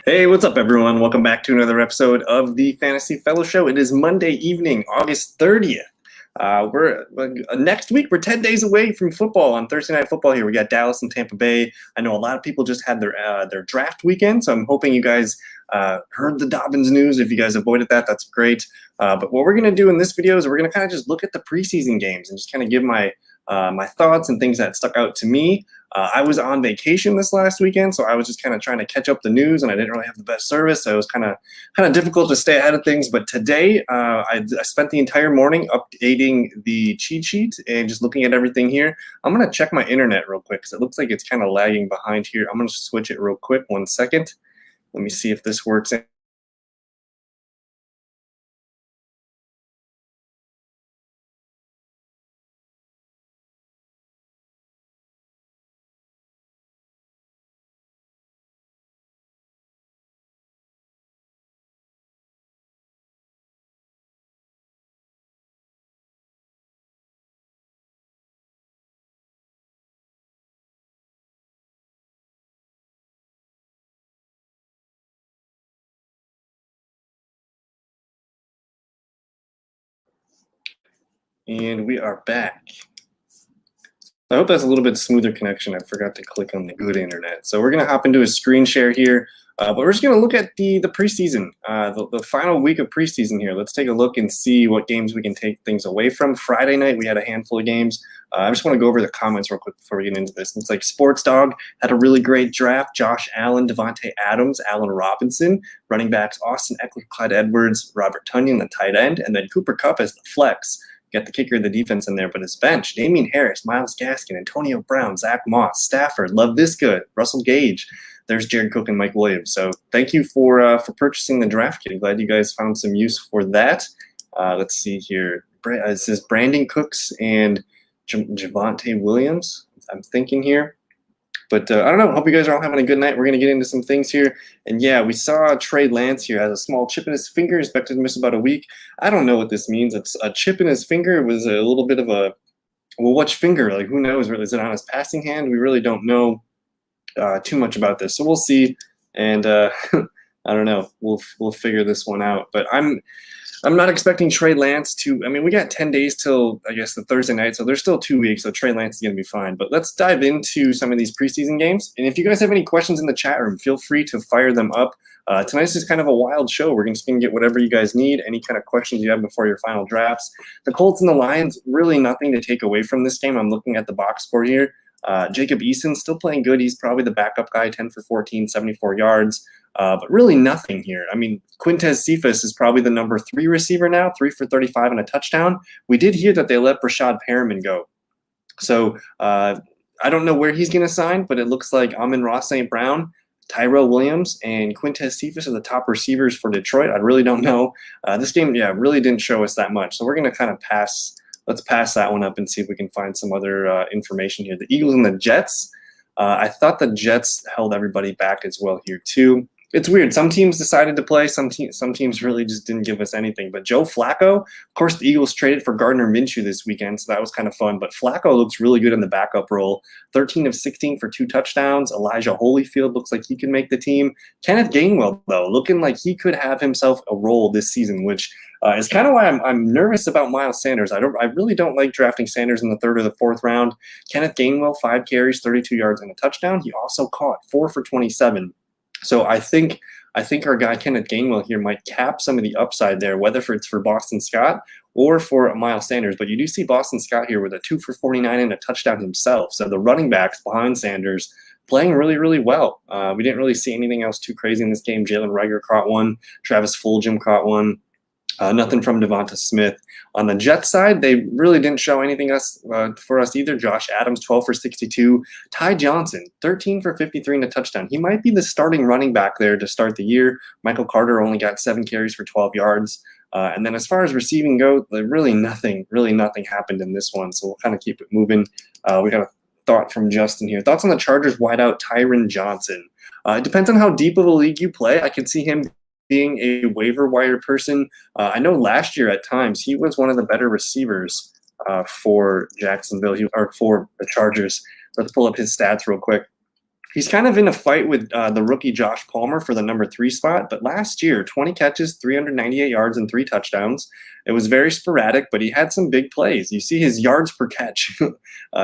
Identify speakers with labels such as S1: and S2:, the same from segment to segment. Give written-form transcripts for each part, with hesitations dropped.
S1: Hey, what's up, everyone? Welcome back to another episode of the Fantasy Fellow Show. It is Monday evening, August 30th. Next week, we're 10 days away from football on Thursday Night Football here. We got Dallas and Tampa Bay. I know a lot of people just had their draft weekend, so I'm hoping you guys heard the Dobbins news. If you guys avoided that, that's great. But what we're going to do in this video is we're going to kind of just look at the preseason games and just kind of give my thoughts and things that stuck out to me. I was on vacation this last weekend, so I was just kind of trying to catch up the news, and I didn't really have the best service, so it was kind of difficult to stay ahead of things. But today, I spent the entire morning updating the cheat sheet and just looking at everything here. I'm going to check my internet real quick because it looks like it's kind of lagging behind here. I'm going to switch it real quick. 1 second. Let me see if this works. And we are back. I hope that's a little bit smoother connection. I forgot to click on the good internet. So we're going to hop into a screen share here. But we're just going to look at the preseason, the final week of preseason here. Let's take a look and see what games we can take things away from. Friday night, we had a handful of games. I just want to go over the comments real quick before we get into this. It's like Sports Dog had a really great draft. Josh Allen, Devontae Adams, Allen Robinson, running backs Austin Eckler, Clyde Edwards, Robert Tonyan, the tight end, and then Cooper Kupp as the flex. Got the kicker, the defense in there, but his bench, Damian Harris, Myles Gaskin, Antonio Brown, Zach Moss, Stafford, love this good, Russell Gage. There's Jared Cook and Mike Williams. So thank you for purchasing the draft kit. Glad you guys found some use for that. Let's see here. It says Brandon Cooks and Javonte Williams, I'm thinking here. But I don't know. Hope you guys are all having a good night. We're going to get into some things here. And yeah, we saw Trey Lance here has a small chip in his finger, expected to miss about a week. I don't know what this means. It's a chip in his finger. It was a little bit of a, well, which finger? Like, who knows? Is it on his passing hand? We really don't know too much about this. So we'll see. And I don't know. We'll figure this one out. But I'm not expecting Trey Lance to – I mean, we got 10 days till, I guess, the Thursday night, so there's still 2 weeks, so Trey Lance is going to be fine. But let's dive into some of these preseason games. And if you guys have any questions in the chat room, feel free to fire them up. Tonight's just kind of a wild show. We're just going to get whatever you guys need, any kind of questions you have before your final drafts. The Colts and the Lions, really nothing to take away from this game. I'm looking at the box score here. Jacob Eason still playing good. He's probably the backup guy, 10 for 14, 74 yards. But really nothing here. I mean, Quintez Cephas is probably the number 3 receiver now, 3 for 35 and a touchdown. We did hear that they let Brashad Perriman go. So I don't know where he's going to sign, but it looks like Amon-Ra St. Brown, Tyrell Williams, and Quintez Cephas are the top receivers for Detroit. I really don't know. This game, really didn't show us that much. So we're going to kind of pass. Let's pass that one up and see if we can find some other information here. The Eagles and the Jets. I thought the Jets held everybody back as well here too. It's weird. Some teams decided to play. Some teams really just didn't give us anything. But Joe Flacco, of course, the Eagles traded for Gardner Minshew this weekend, so that was kind of fun. But Flacco looks really good in the backup role. 13 of 16 for 2 touchdowns. Elijah Holyfield looks like he can make the team. Kenneth Gainwell, though, looking like he could have himself a role this season, which is kind of why I'm nervous about Miles Sanders. I really don't like drafting Sanders in the 3rd or the 4th round. Kenneth Gainwell, 5 carries, 32 yards, and a touchdown. He also caught 4 for 27. So I think our guy Kenneth Gainwell here might cap some of the upside there, whether it's for Boston Scott or for Miles Sanders. But you do see Boston Scott here with a 2 for 49 and a touchdown himself. So the running backs behind Sanders playing really, really well. We didn't really see anything else too crazy in this game. Jalen Reagor caught one. Travis Fulgham caught one. Nothing from Devonta Smith. On the Jets side, they really didn't show anything for us either. Josh Adams, 12 for 62. Ty Johnson, 13 for 53 and a touchdown. He might be the starting running back there to start the year. Michael Carter only got 7 carries for 12 yards. And then as far as receiving go, really nothing happened in this one. So we'll kind of keep it moving. We got a thought from Justin here. Thoughts on the Chargers wideout Tyron Johnson. It depends on how deep of a league you play. I can see him being a waiver wire person. I know last year at times he was one of the better receivers for Jacksonville, or for the Chargers. Let's pull up his stats real quick. He's kind of in a fight with the rookie Josh Palmer for the number 3 spot. But last year, 20 catches, 398 yards, and 3 touchdowns. It was very sporadic, but he had some big plays. You see his yards per catch.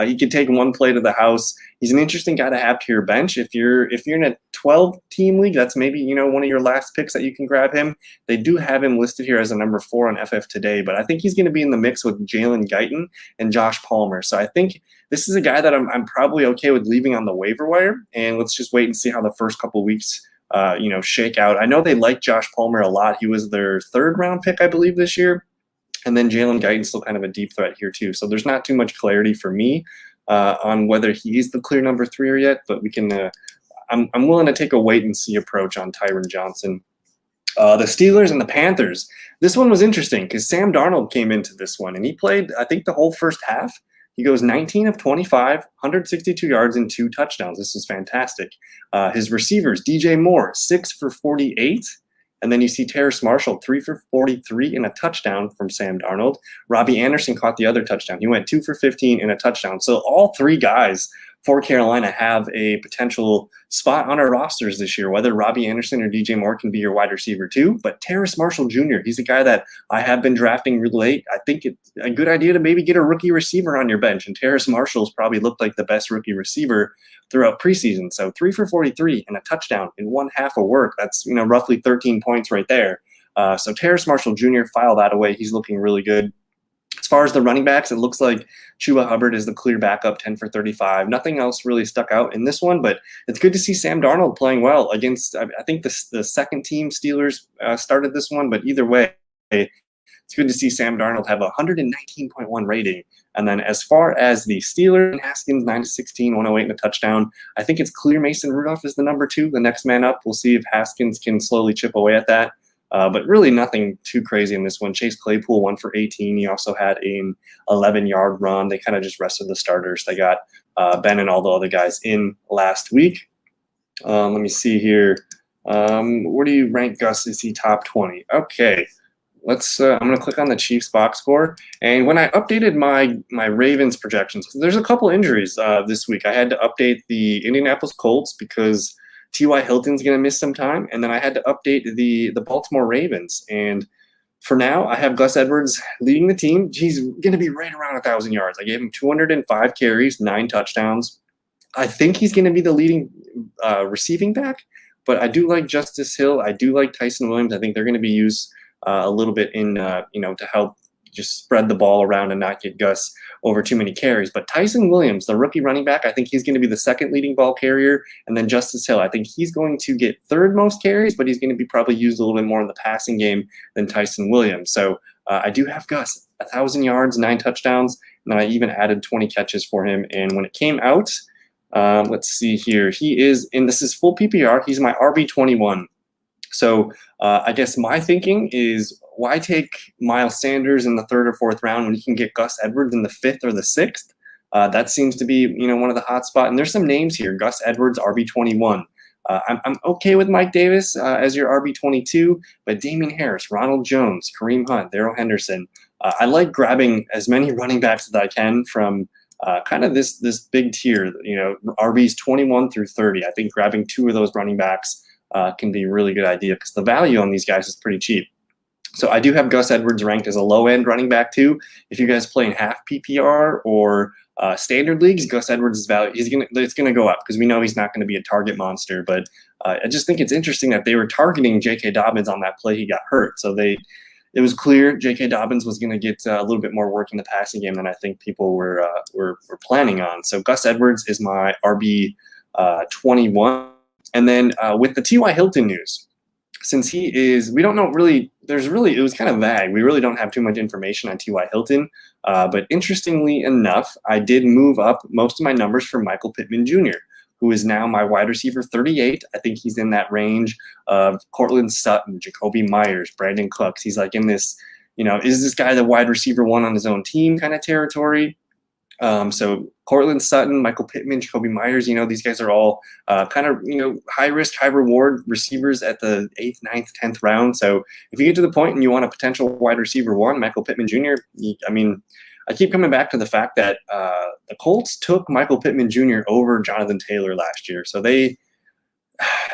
S1: He could take one play to the house. He's an interesting guy to have to your bench. If you're in a 12-team league, that's maybe one of your last picks that you can grab him. They do have him listed here as a number 4 on FF Today, but I think he's going to be in the mix with Jalen Guyton and Josh Palmer. So I think this is a guy that I'm probably okay with leaving on the waiver wire, and let's just wait and see how the first couple weeks shake out. I know they like Josh Palmer a lot. He was their 3rd round pick, I believe, this year. And then Jalen Guyton's still kind of a deep threat here too. So there's not too much clarity for me on whether he's the clear number 3 yet, but we can. I'm willing to take a wait and see approach on Tyron Johnson. The Steelers and the Panthers. This one was interesting because Sam Darnold came into this one and he played, I think, the whole first half. He goes 19 of 25, 162 yards and 2 touchdowns. This is fantastic. His receivers, DJ Moore, 6 for 48. And then you see Terrace Marshall, 3 for 43 and a touchdown from Sam Darnold. Robbie Anderson caught the other touchdown. He went 2 for 15 and a touchdown. So all 3 guys for Carolina have a potential spot on our rosters this year, whether Robbie Anderson or DJ Moore can be your wide receiver too. But Terrace Marshall Jr., he's a guy that I have been drafting really late. I think it's a good idea to maybe get a rookie receiver on your bench. And Terrace Marshall's probably looked like the best rookie receiver throughout preseason. So 3 for 43 and a touchdown in 1 half of work. That's roughly 13 points right there. So Terrace Marshall Jr., file that away. He's looking really good. As far as the running backs, it looks like Chuba Hubbard is the clear backup, 10 for 35. Nothing else really stuck out in this one, but it's good to see Sam Darnold playing well against, I think, the second team Steelers started this one, but either way, it's good to see Sam Darnold have a 119.1 rating. And then as far as the Steelers, Haskins, 9-16, 108 and a touchdown. I think it's clear Mason Rudolph is the number 2, the next man up. We'll see if Haskins can slowly chip away at that. But really nothing too crazy in this one. Chase Claypool, 1 for 18. He also had an 11-yard run. They kind of just rested the starters. They got Ben and all the other guys in last week. Let me see here. Where do you rank Gus? Is he top 20? Okay. Let's. I'm going to click on the Chiefs box score. And when I updated my Ravens projections, there's a couple injuries this week. I had to update the Indianapolis Colts because T.Y. Hilton's going to miss some time. And then I had to update the Baltimore Ravens. And for now, I have Gus Edwards leading the team. He's going to be right around 1,000 yards. I gave him 205 carries, 9 touchdowns. I think he's going to be the leading receiving back. But I do like Justice Hill. I do like Tyson Williams. I think they're going to be used a little bit in, to help just spread the ball around and not get Gus over too many carries. But Tyson Williams, the rookie running back, I think he's going to be the second leading ball carrier. And then Justice Hill, I think he's going to get 3rd most carries, but he's going to be probably used a little bit more in the passing game than Tyson Williams. So I do have Gus, 1,000 yards, 9 touchdowns, and then I even added 20 catches for him. And when it came out, let's see here, he is in, this is full PPR, he's my RB21. So I guess my thinking is, why take Miles Sanders in the 3rd or 4th round when you can get Gus Edwards in the 5th or the 6th? That seems to be, one of the hot spots. And there's some names here. Gus Edwards, RB21. I'm okay with Mike Davis as your RB22, but Damian Harris, Ronald Jones, Kareem Hunt, Darrell Henderson. I like grabbing as many running backs as I can from kind of this big tier, RBs 21 through 30. I think grabbing 2 of those running backs can be a really good idea because the value on these guys is pretty cheap. So I do have Gus Edwards ranked as a low-end running back too. If you guys play in half PPR or standard leagues, Gus Edwards' value it's gonna go up because we know he's not going to be a target monster. But I just think it's interesting that they were targeting JK Dobbins on that play he got hurt. So it was clear JK Dobbins was going to get a little bit more work in the passing game than I think people were planning on. So Gus Edwards is my RB 21. And then with the T.Y. Hilton news, since he is, we don't know really, it was kind of vague. We really don't have too much information on T.Y. Hilton. But interestingly enough, I did move up most of my numbers for Michael Pittman Jr., who is now my wide receiver 38. I think he's in that range of Cortland Sutton, Jacoby Myers, Brandon Cooks. He's like in this, is this guy the wide receiver 1 on his own team kind of territory? So Cortland Sutton, Michael Pittman, Jacoby Myers, these guys are all kind of, high risk, high reward receivers at the 8th, 9th, 10th round. So if you get to the point and you want a potential wide receiver 1, Michael Pittman Jr., I keep coming back to the fact that the Colts took Michael Pittman Jr. over Jonathan Taylor last year. So they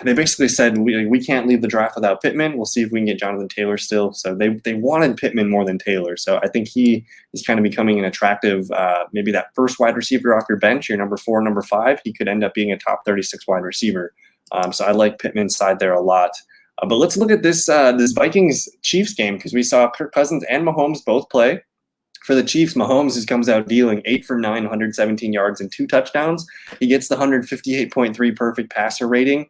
S1: basically said, we can't leave the draft without Pittman. We'll see if we can get Jonathan Taylor still. So they wanted Pittman more than Taylor. So I think he is kind of becoming an attractive, maybe that first wide receiver off your bench, your number 4, number 5. He could end up being a top 36 wide receiver. So I like Pittman's side there a lot. But let's look at this Vikings-Chiefs game, because we saw Kirk Cousins and Mahomes both play. For the Chiefs, Mahomes just comes out dealing 8 for 9, 117 yards and 2 touchdowns. He gets the 158.3 perfect passer rating.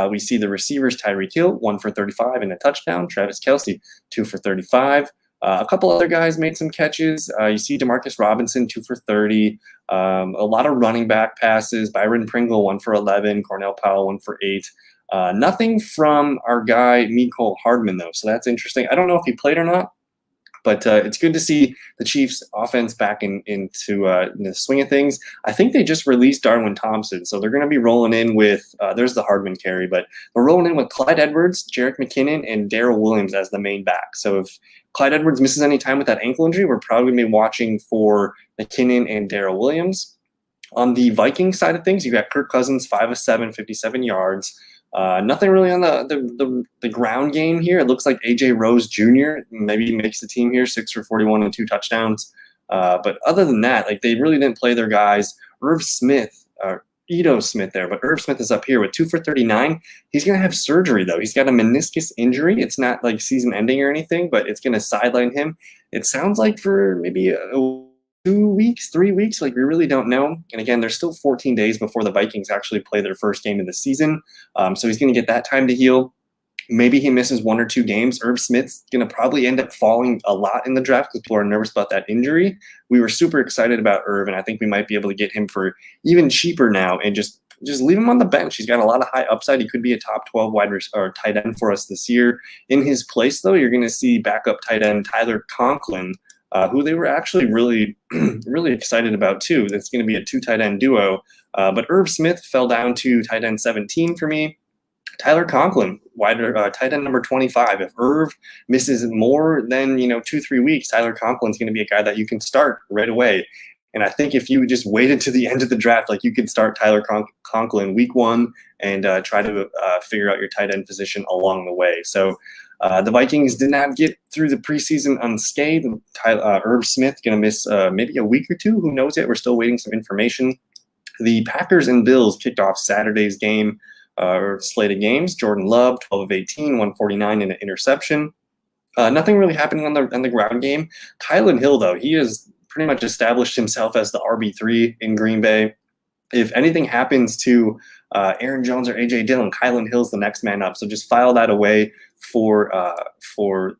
S1: We see the receivers, Tyreek Hill, 1 for 35 and a touchdown. Travis Kelce, 2 for 35. A couple other guys made some catches. You see Demarcus Robinson, 2 for 30. A lot of running back passes. Byron Pringle, 1 for 11. Cornell Powell, 1 for 8. Nothing from our guy, Mecole Hardman, though. So that's interesting. I don't know if he played or not. But it's good to see the Chiefs' offense back into the swing of things. I think they just released Darwin Thompson, so they're going to be rolling in with there's the Hardman carry, but they're rolling in with Clyde Edwards, Jerick McKinnon, and Darrell Williams as the main back. So if Clyde Edwards misses any time with that ankle injury, we're probably going to be watching for McKinnon and Darrell Williams. On the Vikings side of things, you got Kirk Cousins, 5 of 7, 57 yards. Nothing really on the ground game here. It looks like A.J. Rose Jr. maybe makes the team here, 6 for 41 and 2 touchdowns. But other than that, like, they really didn't play their guys. Ito Smith there, but Irv Smith is up here with 2 for 39. He's going to have surgery, though. He's got a meniscus injury. It's not like season ending or anything, but it's going to sideline him. It sounds like for maybe 2 weeks, 3 weeks, like, we really don't know. And again, there's still 14 days before the Vikings actually play their first game of the season. So he's going to get that time to heal. Maybe he misses 1 or 2 games. Irv Smith's going to probably end up falling a lot in the draft because people are nervous about that injury. We were super excited about Irv, and I think we might be able to get him for even cheaper now and just leave him on the bench. He's got a lot of high upside. He could be a top 12 or tight end for us this year. In his place, though, you're going to see backup tight end Tyler Conklin, who they were actually really, really excited about, too. That's going to be a 2 tight end duo. But Irv Smith fell down to tight end 17 for me. Tyler Conklin, tight end number 25. If Irv misses more than 2-3 weeks, Tyler Conklin's going to be a guy that you can start right away. And I think if you just waited to the end of the draft, like, you could start Tyler Conklin week 1 and try to figure out your tight end position along the way. So the Vikings did not get through the preseason unscathed. Irv Smith going to miss maybe a week or 2. Who knows yet? We're still waiting some information. The Packers and Bills kicked off Saturday's game. Slate of games. Jordan Love, 12 of 18, 149 and an interception. Nothing really happening on the ground game. Kylan Hill, though, he has pretty much established himself as the RB3 in Green Bay. If anything happens to Aaron Jones or A.J. Dillon, Kylan Hill's the next man up. So just file that away for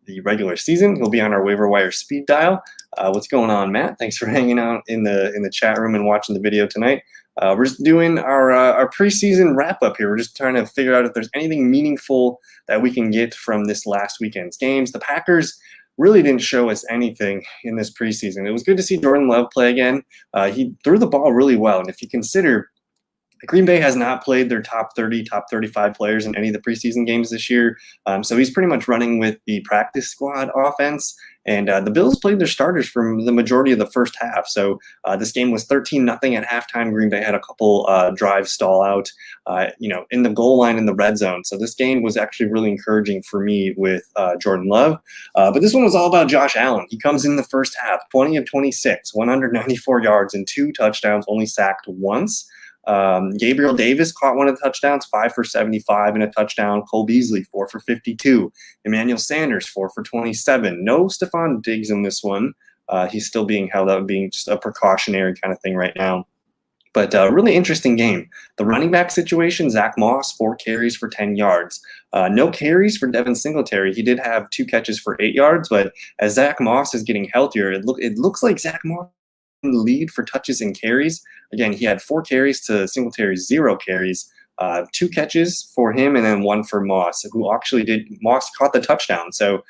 S1: the regular season. He'll be on our waiver wire speed dial. What's going on, Matt? Thanks for hanging out in the chat room and watching the video tonight. We're just doing our preseason wrap-up here. We're just trying to figure out if there's anything meaningful that we can get from this last weekend's games. The Packers really didn't show us anything in this preseason. It was good to see Jordan Love play again. He threw the ball really well, and if you consider Green Bay has not played their top 30, top 35 players in any of the preseason games this year. So he's pretty much running with the practice squad offense. And the Bills played their starters for the majority of the first half. So this game was 13-0 at halftime. Green Bay had a couple drives stall out, in the goal line in the red zone. So this game was actually really encouraging for me with Jordan Love. But this one was all about Josh Allen. He comes in the first half, 20 of 26, 194 yards and 2 touchdowns, only sacked once. Gabriel Davis caught one of the touchdowns, 5 for 75 and a touchdown. Cole Beasley, 4 for 52. Emmanuel Sanders, 4 for 27. No Stephon Diggs in this one. He's still being held out, being just a precautionary kind of thing right now. But a really interesting game. The running back situation, Zach Moss, 4 carries for 10 yards. No carries for Devin Singletary. He did have 2 catches for 8 yards, but as Zach Moss is getting healthier, it looks like Zach Moss in the lead for touches and carries. Again, he had 4 carries to Singletary's 0 carries, 2 catches for him, and then 1 for Moss, who actually Moss caught the touchdown. So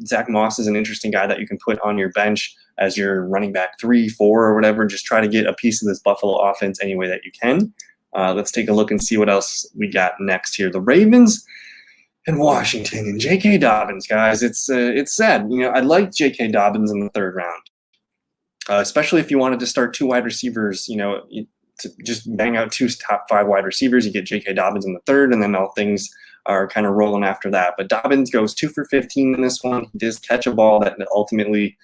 S1: Zach Moss is an interesting guy that you can put on your bench as your running back 3, 4, or whatever. Just try to get a piece of this Buffalo offense any way that you can. Let's take a look and see what else we got next here. The Ravens and Washington and JK Dobbins, guys. It's sad. I liked JK Dobbins in the 3rd round. especially if you wanted to start 2 wide receivers, to just bang out 2 top 5 wide receivers. You get JK Dobbins in the third, and then all things are kind of rolling after that. But Dobbins goes 2 for 15 in this one. He does catch a ball that ultimately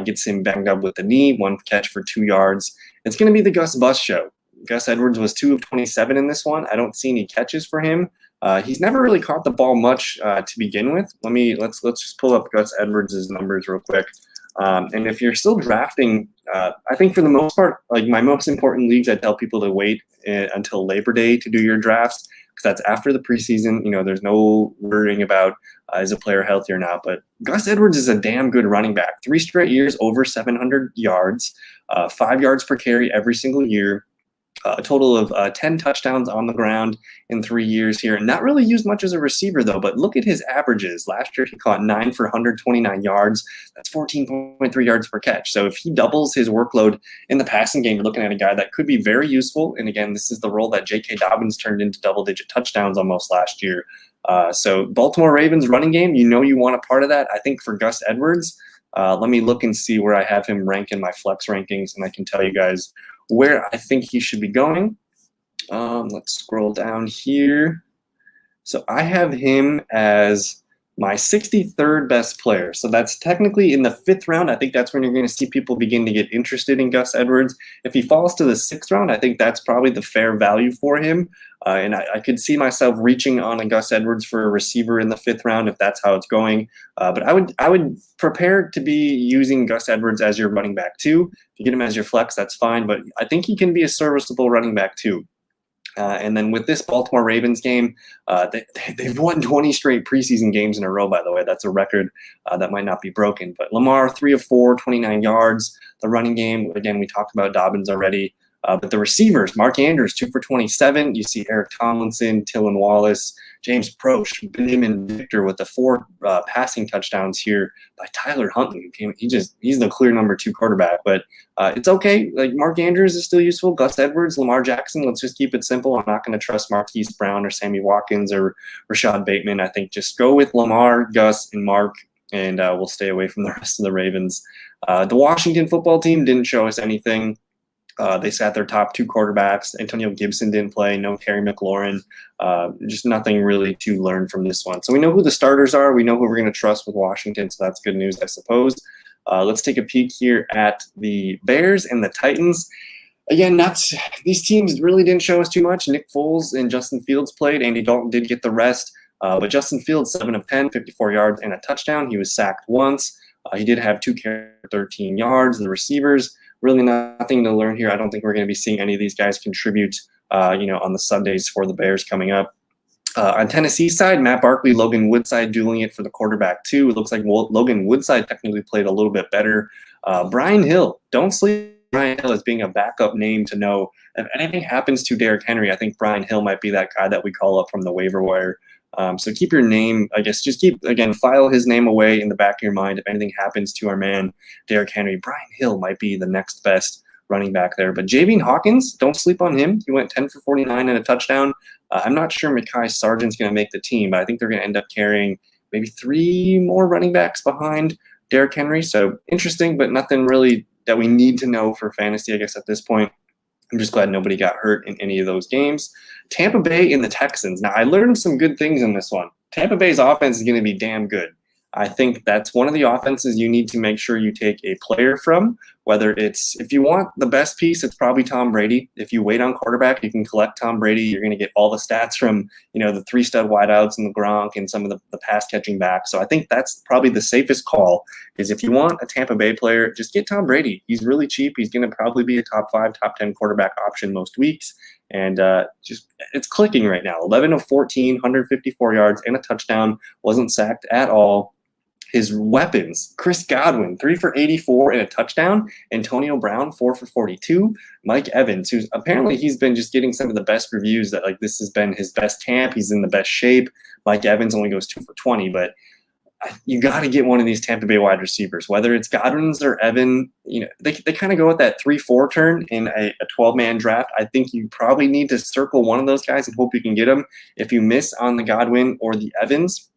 S1: gets him banged up with the knee, 1 catch for 2 yards. It's going to be the Gus Bus show. Gus Edwards was 2 of 27 in this one. I don't see any catches for him. He's never really caught the ball much to begin with. Let's just pull up Gus Edwards' numbers real quick. And if you're still drafting, I think for the most part, like my most important leagues, I tell people to wait until Labor Day to do your drafts, because that's after the preseason. There's no worrying about is a player healthy or not. But Gus Edwards is a damn good running back. 3 straight years over 700 yards, 5 yards per carry every single year. A total of 10 touchdowns on the ground in 3 years here. Not really used much as a receiver, though, but look at his averages. Last year, he caught 9 for 129 yards. That's 14.3 yards per catch. So if he doubles his workload in the passing game, you're looking at a guy that could be very useful. And again, this is the role that JK Dobbins turned into double-digit touchdowns almost last year. So Baltimore Ravens running game, you want a part of that. I think for Gus Edwards, let me look and see where I have him rank in my flex rankings, and I can tell you guys where I think he should be going. Let's scroll down here. So I have him as my 63rd best player. So that's technically in the 5th round. I think that's when you're going to see people begin to get interested in Gus Edwards. If he falls to the 6th round, I think that's probably the fair value for him. And I could see myself reaching on a Gus Edwards for a receiver in the 5th round if that's how it's going. But I would prepare to be using Gus Edwards as your running back too. If you get him as your flex, that's fine. But I think he can be a serviceable running back too. And then with this Baltimore Ravens game, they've won 20 straight preseason games in a row, by the way. That's a record that might not be broken. But Lamar, 3 of 4, 29 yards. The running game, again, we talked about Dobbins already. But the receivers, Mark Andrews, 2 for 27. You see Eric Tomlinson, Tylan Wallace, James Proche, Benjamin Victor with the 4 passing touchdowns here by Tyler Huntley. He's the clear number 2 quarterback. But it's okay. Like Mark Andrews is still useful. Gus Edwards, Lamar Jackson. Let's just keep it simple. I'm not going to trust Marquise Brown or Sammy Watkins or Rashad Bateman. I think just go with Lamar, Gus, and Mark, and we'll stay away from the rest of the Ravens. The Washington football team didn't show us anything. They sat their top 2 quarterbacks. Antonio Gibson didn't play. No Terry McLaurin. Just nothing really to learn from this one. So we know who the starters are. We know who we're going to trust with Washington. So that's good news, I suppose. Let's take a peek here at the Bears and the Titans. Again, these teams really didn't show us too much. Nick Foles and Justin Fields played. Andy Dalton did get the rest. But Justin Fields, 7 of 10, 54 yards and a touchdown. He was sacked once. He did have 2 carries, 13 yards. The receivers, really nothing to learn here. I don't think we're going to be seeing any of these guys contribute, on the Sundays for the Bears coming up. On Tennessee side, Matt Barkley, Logan Woodside dueling it for the quarterback too. It looks like Logan Woodside technically played a little bit better. Brian Hill, don't sleep Brian Hill as being a backup name to know. If anything happens to Derrick Henry, I think Brian Hill might be that guy that we call up from the waiver wire. So keep your name, file his name away in the back of your mind. If anything happens to our man, Derrick Henry, Brian Hill might be the next best running back there. But Javian Hawkins, don't sleep on him. He went 10 for 49 and a touchdown. I'm not sure Mekhi Sargent's going to make the team, but I think they're going to end up carrying maybe 3 more running backs behind Derrick Henry. So interesting, but nothing really that we need to know for fantasy, I guess, at this point. I'm just glad nobody got hurt in any of those games. Tampa Bay and the Texans. Now, I learned some good things in this one. Tampa Bay's offense is going to be damn good. I think that's one of the offenses you need to make sure you take a player from, whether it's, if you want the best piece, it's probably Tom Brady. If you wait on quarterback, you can collect Tom Brady. You're going to get all the stats from, the 3 stud wideouts and the Gronk and some of the pass catching backs. So I think that's probably the safest call, is if you want a Tampa Bay player, just get Tom Brady. He's really cheap. He's going to probably be a top 5, top 10 quarterback option most weeks. And it's clicking right now. 11 of 14, 154 yards and a touchdown. Wasn't sacked at all. His weapons, Chris Godwin, 3 for 84 and a touchdown. Antonio Brown, 4 for 42. Mike Evans, who's apparently he's been just getting some of the best reviews that this has been his best camp. He's in the best shape. Mike Evans only goes 2 for 20, but you got to get one of these Tampa Bay wide receivers, whether it's Godwin's or Evan. They kind of go with that 3-4 turn in a 12-man draft. I think you probably need to circle one of those guys and hope you can get them. If you miss on the Godwin or the Evans,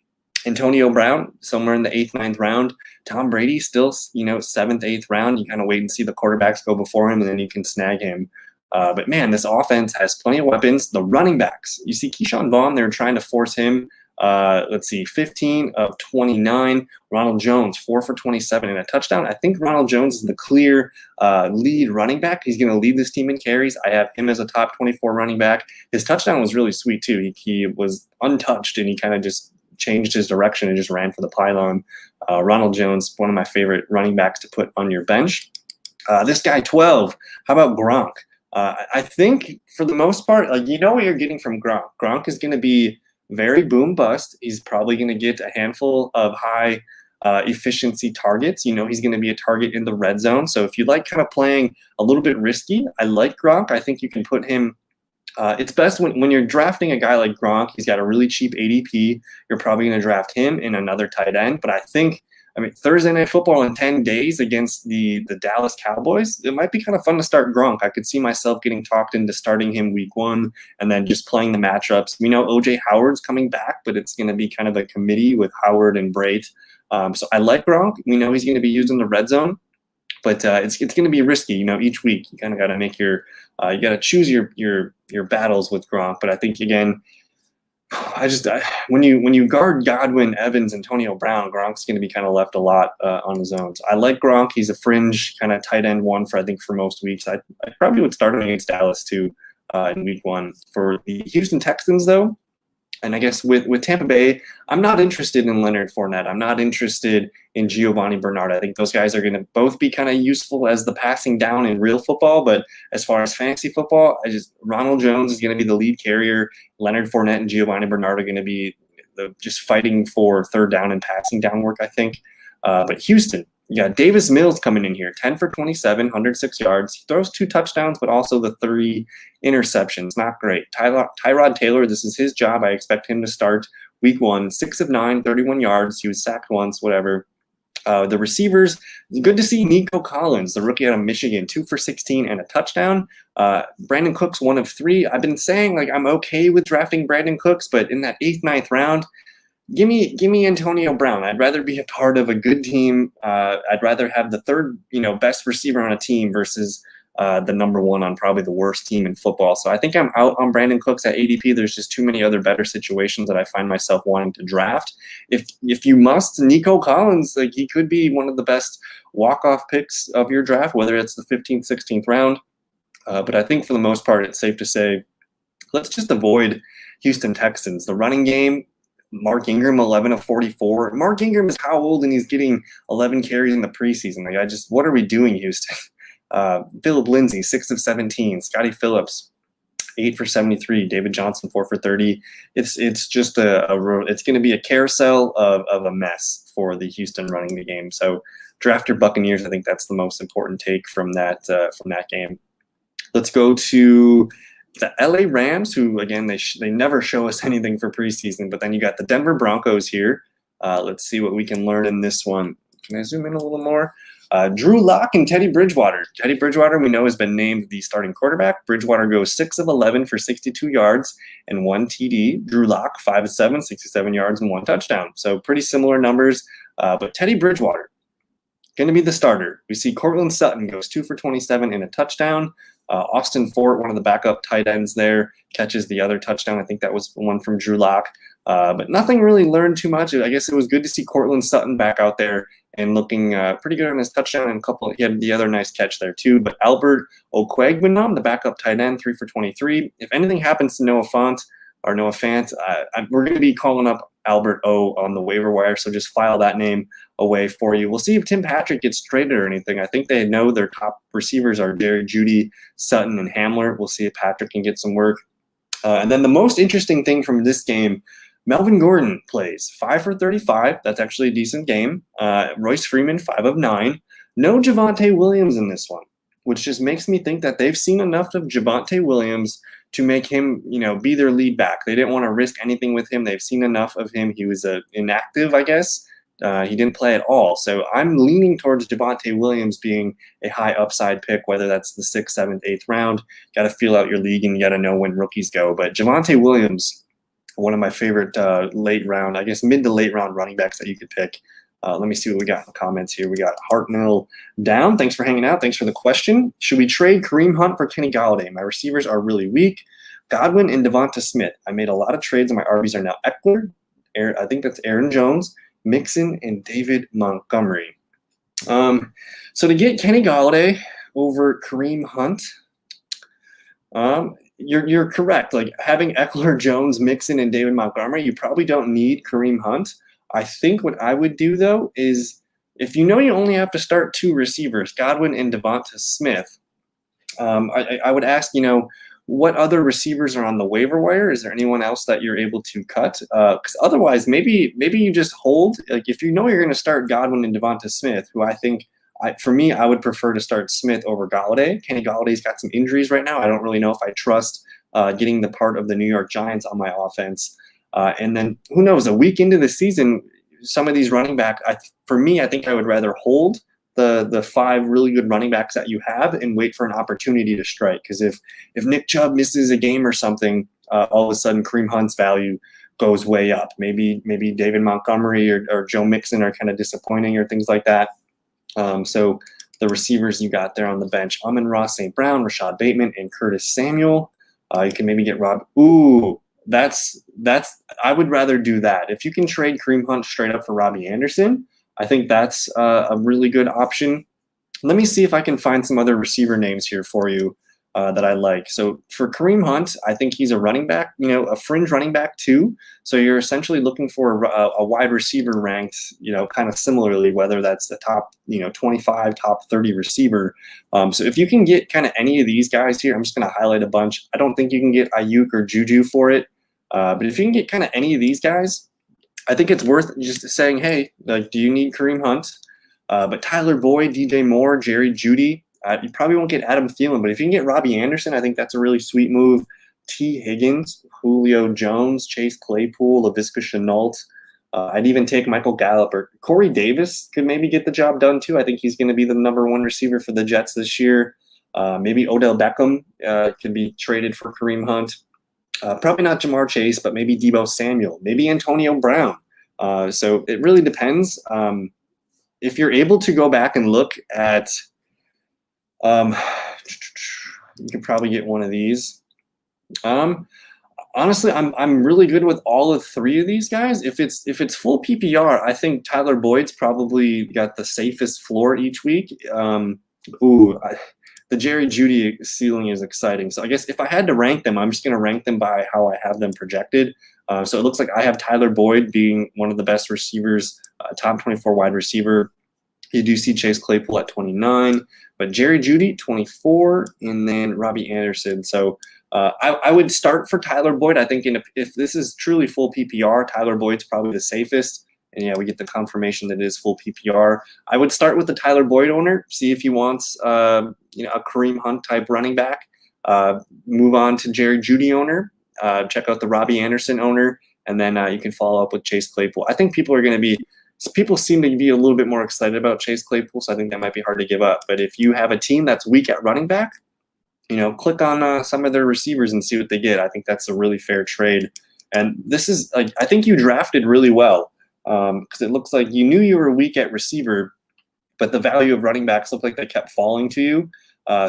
S1: Antonio Brown, somewhere in the 8th, 9th round. Tom Brady, still, 7th, 8th round. You kind of wait and see the quarterbacks go before him, and then you can snag him. But, man, this offense has plenty of weapons. The running backs, you see Keyshawn Vaughn, they're trying to force him. 15 of 29. Ronald Jones, 4 for 27 and a touchdown. I think Ronald Jones is the clear lead running back. He's going to lead this team in carries. I have him as a top 24 running back. His touchdown was really sweet, too. He was untouched, and he kind of just changed his direction and just ran for the pylon. Ronald Jones, one of my favorite running backs to put on your bench. This guy, 12. How about Gronk? I think for the most part, what you're getting from Gronk. Gronk is going to be very boom bust. He's probably going to get a handful of high efficiency targets. He's going to be a target in the red zone. So if you like kind of playing a little bit risky, I like Gronk. I think you can put him. It's best when you're drafting a guy like Gronk. He's got a really cheap ADP. You're probably going to draft him in another tight end. But I think, Thursday Night Football in 10 days against the Dallas Cowboys, it might be kind of fun to start Gronk. I could see myself getting talked into starting him week 1 and then just playing the matchups. We know OJ Howard's coming back, but it's going to be kind of a committee with Howard and Brait. So I like Gronk. We know he's going to be used in the red zone, but it's going to be risky. Each week you kind of got to make you got to choose your battles with Gronk. But I think, again, when you guard Godwin, Evans, Antonio Brown, Gronk's going to be kind of left a lot on his own. So I like Gronk. He's a fringe kind of tight end one for most weeks. I probably would start him against Dallas too in week 1. For the Houston Texans, though, and I guess with Tampa Bay, I'm not interested in Leonard Fournette. I'm not interested in Giovanni Bernard. I think those guys are going to both be kind of useful as the passing down in real football. But as far as fantasy football, Ronald Jones is going to be the lead carrier. Leonard Fournette and Giovanni Bernard are going to be just fighting for third down and passing down work, I think. But Houston, you got Davis Mills coming in here, 10 for 27, 106 yards. He throws 2 touchdowns, but also the 3 interceptions. Not great. Tyrod Taylor, this is his job. I expect him to start week 1, 6 of 9, 31 yards. He was sacked once, whatever. The receivers, good to see Nico Collins, the rookie out of Michigan, 2 for 16 and a touchdown. Brandon Cooks, 1 of 3. I've been saying, I'm okay with drafting Brandon Cooks, but in that 8th, 9th round, Give me Antonio Brown. I'd rather be a part of a good team. I'd rather have the third, best receiver on a team versus the number 1 on probably the worst team in football. So I think I'm out on Brandon Cooks at ADP. There's just too many other better situations that I find myself wanting to draft. If you must, Nico Collins, he could be one of the best walk-off picks of your draft, whether it's the 15th, 16th round. But I think for the most part, it's safe to say, let's just avoid Houston Texans. The running game, Mark Ingram, 11 of 44. Mark Ingram is how old, and he's getting 11 carries in the preseason? What are we doing, Houston? Phillip Lindsay, 6 of 17. Scotty Phillips, 8 for 73. David Johnson, 4 for 30. It's just it's going to be a carousel of a mess for the Houston running the game. So draft your Buccaneers. I think that's the most important take from that game. Let's go to the LA Rams, who, again, they never show us anything for preseason, but then you got the Denver Broncos here. Let's see what we can learn in this one. Can I zoom in a little more? Drew Lock and Teddy Bridgewater. Teddy Bridgewater, we know, has been named the starting quarterback. Bridgewater goes 6 of 11 for 62 yards and 1 TD. Drew Lock, 5 of 7, 67 yards and 1 touchdown. So pretty similar numbers. But Teddy Bridgewater, going to be the starter. We see Cortland Sutton goes 2 for 27 and a touchdown. Austin Fort, one of the backup tight ends there, catches the other touchdown. I think that was one from Drew Lock. But nothing really learned too much. I guess it was good to see Cortland Sutton back out there and looking pretty good on his touchdown, and he had the other nice catch there too. But Albert Okwuegbunam, the backup tight end, 3 for 23. If anything happens to Noah Fant, we're going to be calling up Albert O on the waiver wire, so just file that name away for you. We'll see if Tim Patrick gets traded or anything. I think they know their top receivers are Judy, Sutton, and Hamler. We'll see if Patrick can get some work. And then the most interesting thing from this game, Melvin Gordon plays 5 for 35. That's actually a decent game. Royce Freeman, 5 of 9. No Javonte Williams in this one, which just makes me think that they've seen enough of Javonte Williams to make him, be their lead back. They didn't want to risk anything with him. They've seen enough of him. He was inactive, I guess. He didn't play at all. So I'm leaning towards Javonte Williams being a high upside pick, whether that's the 6th, 7th, 8th round. Got to feel out your league, and you got to know when rookies go. But Javonte Williams, one of my favorite late round, I guess mid to late round running backs that you could pick. Let me see what we got in the comments here. We got Hartnell down. Thanks for hanging out. Thanks for the question. Should we trade Kareem Hunt for Kenny Galladay? My receivers are really weak. Godwin and Devonta Smith. I made a lot of trades, and my RBs are now Eckler. I think that's Aaron Jones, Mixon, and David Montgomery. So to get Kenny Galladay over Kareem Hunt, you're correct. Like having Eckler, Jones, Mixon, and David Montgomery, you probably don't need Kareem Hunt. I think what I would do, though, is if you know you only have to start 2 receivers, Godwin and Devonta Smith, I would ask, what other receivers are on the waiver wire? Is there anyone else that you're able to cut? Because otherwise, maybe you just hold. Like if you know you're going to start Godwin and Devonta Smith, who I think, for me, I would prefer to start Smith over Galladay. Kenny Galladay's got some injuries right now. I don't really know if I trust getting the part of the New York Giants on my offense. And then who knows, a week into the season, some of these running backs, for me, I think I would rather hold the 5 really good running backs that you have and wait for an opportunity to strike. Because if Nick Chubb misses a game or something, all of a sudden Kareem Hunt's value goes way up. Maybe David Montgomery or Joe Mixon are kind of disappointing or things like that. So the receivers you got there on the bench, Amon-Ra St. Brown, Rashad Bateman, and Curtis Samuel. You can maybe get Rob. Ooh. I would rather do that. If you can trade Kareem Hunt straight up for Robbie Anderson, I think that's a really good option. Let me see if I can find some other receiver names here for you that I like. So for Kareem Hunt, I think he's a running back, a fringe running back too. So you're essentially looking for a wide receiver ranked, kind of similarly, whether that's the top, 25, top 30 receiver. So if you can get kind of any of these guys here, I'm just going to highlight a bunch. I don't think you can get Ayuk or Juju for it. But if you can get kind of any of these guys, I think it's worth just saying, hey, like, do you need Kareem Hunt? But Tyler Boyd, DJ Moore, Jerry Judy, you probably won't get Adam Thielen. But if you can get Robbie Anderson, I think that's a really sweet move. T. Higgins, Julio Jones, Chase Claypool, Laviska Shenault. I'd even take Michael Gallup or Corey Davis could maybe get the job done too. I think he's going to be the number 1 receiver for the Jets this year. Maybe Odell Beckham could be traded for Kareem Hunt. Probably not Jamar Chase, but maybe Deebo Samuel, maybe Antonio Brown. So it really depends. If you're able to go back and look at, you could probably get one of these. Honestly, I'm really good with all of 3 of these guys. If it's full PPR, I think Tyler Boyd's probably got the safest floor each week. The Jerry Judy ceiling is exciting. So I guess if I had to rank them, I'm just going to rank them by how I have them projected. So it looks like I have Tyler Boyd being one of the best receivers, top 24 wide receiver. You do see Chase Claypool at 29, but Jerry Judy, 24, and then Robbie Anderson. So I would start for Tyler Boyd. I think if this is truly full PPR, Tyler Boyd's probably the safest. And yeah, we get the confirmation that it is full PPR. I would start with the Tyler Boyd owner, see if he wants a Kareem Hunt type running back. Move on to Jerry Judy owner, check out the Robbie Anderson owner, and then you can follow up with Chase Claypool. I think people seem to be a little bit more excited about Chase Claypool, so I think that might be hard to give up. But if you have a team that's weak at running back, click on some of their receivers and see what they get. I think that's a really fair trade. And this is I think you drafted really well. Because it looks like you knew you were weak at receiver, but the value of running backs looked like they kept falling to you.